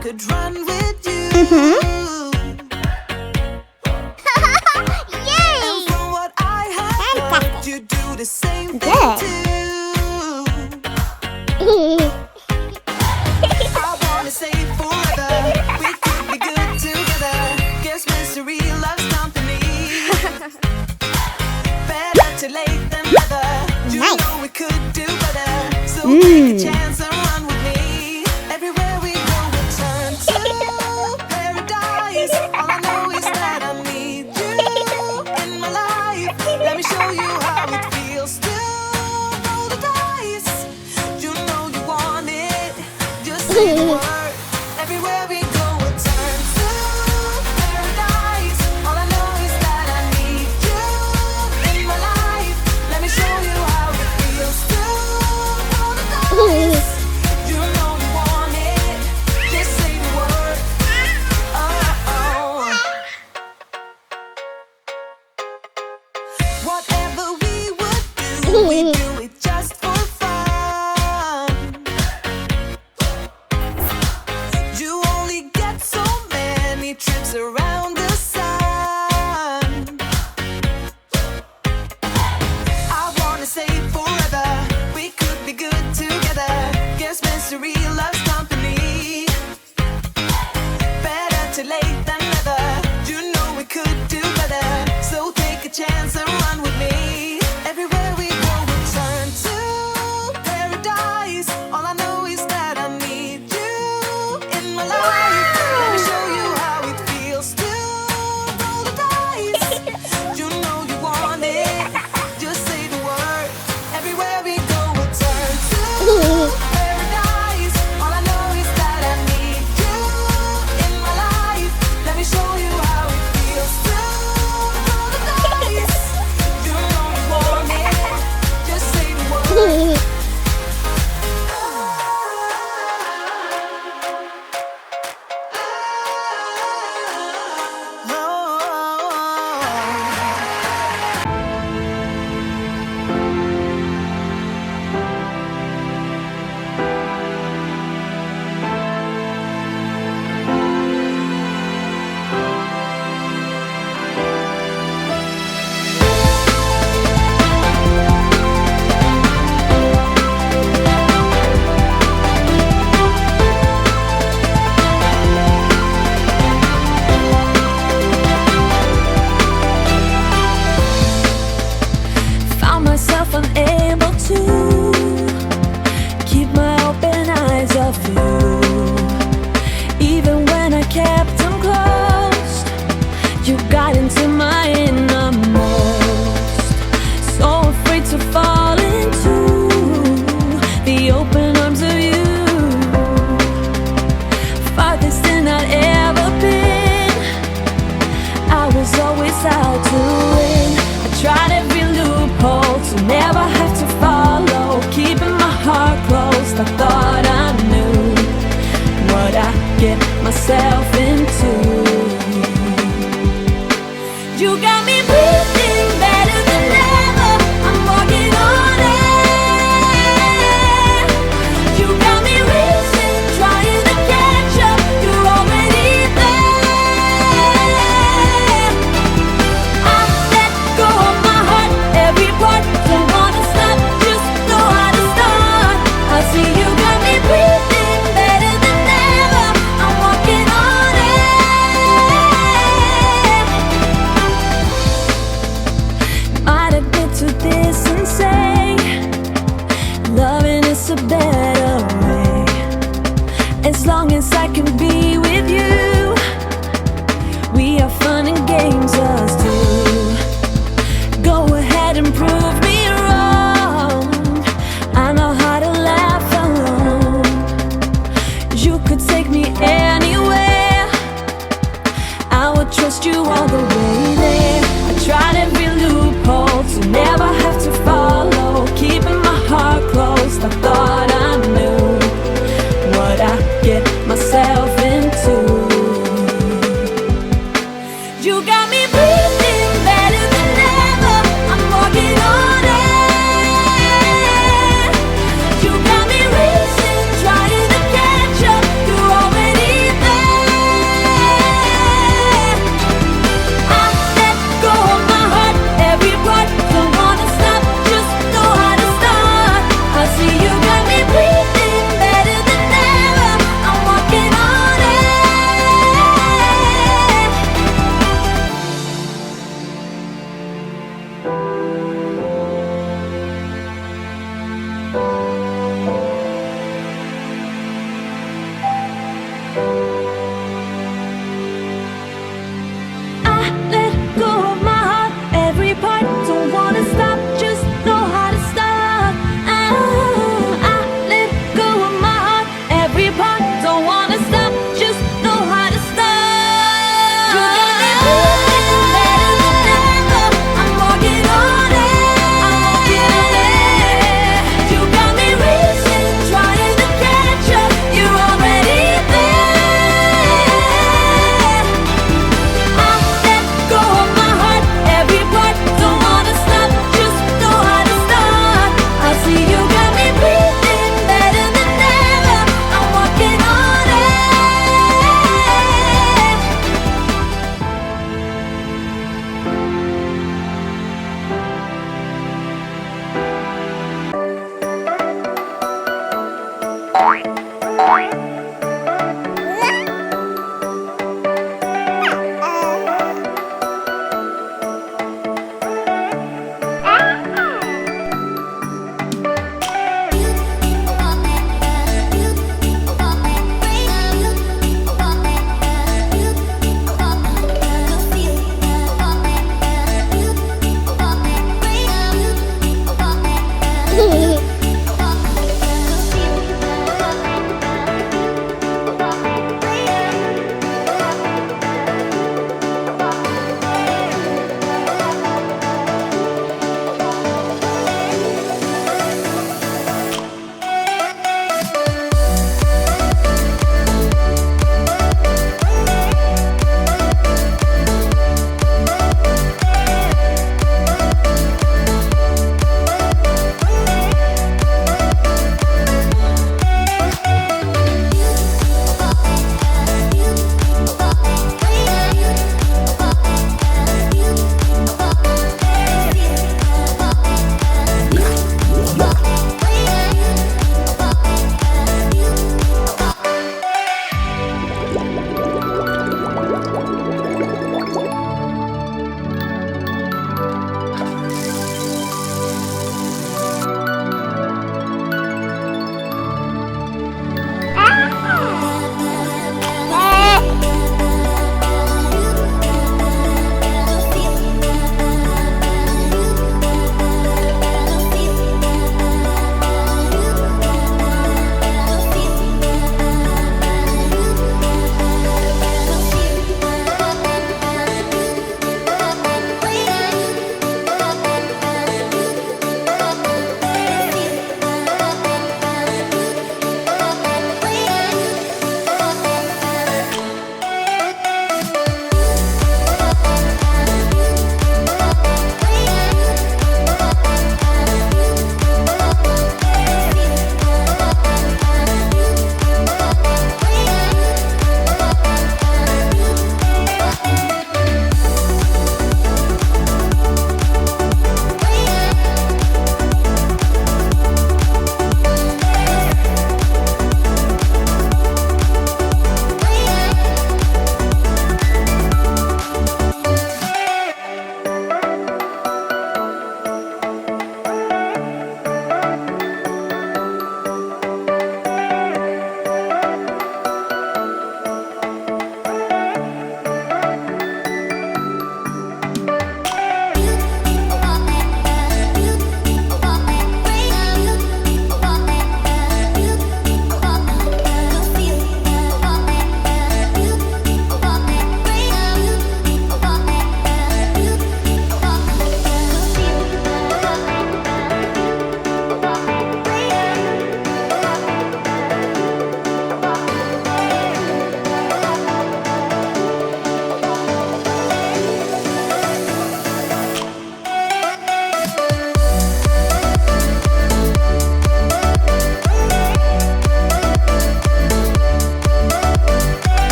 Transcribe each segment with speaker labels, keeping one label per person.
Speaker 1: could run with you.
Speaker 2: Yay!
Speaker 1: And from what I have heard, you do the same thing
Speaker 2: Good.
Speaker 1: too. I wanna say forever, we could be good together. Guess mystery loves company. Better to late than never. You
Speaker 2: Nice.
Speaker 1: know we could do better. So take a chance and run with me. Everywhere we go, we turn to paradise. All I know is that I need you in my life. Let me show you how it feels to roll the dice. You know you want it. Just say the word. Everywhere we go, we turn to paradise. All I know is that I need you in my life. Let me show you how it feels to roll the dice. You know you want it. Just say the word. Oh. Whatever we would do, we do it just for fun. You only get so many trips around the sun. I wanna say forever, we could be good together. Guess mystery loves company. Better to late than never. You know we could do better. So take a chance and run with me. Everywhere we go, we turn to paradise. All I know is that I need you in my life. Let me show you how it feels to roll the dice. You know you want it. Just say the word. Everywhere we go, we turn to paradise. All I know is that I need you in my life. Let me show you how it feels to roll the dice. You know you want it. Just say the word.
Speaker 3: Found myself unable to keep my open eyes off you. Even when I kept them closed, you got into my innermost. So afraid to fall into the open arms of you. Farthest than I'd ever been. I was always out to win. I tried every loophole to never have to follow. Keeping my heart closed, I thought I knew what I get myself into. You got me breathing better than ever. I'm walking on air. You got me racing, trying to catch up. You're already there.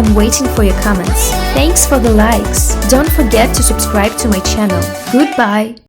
Speaker 2: I'm waiting for your comments. Thanks for the likes. Don't forget to subscribe to my channel. Goodbye.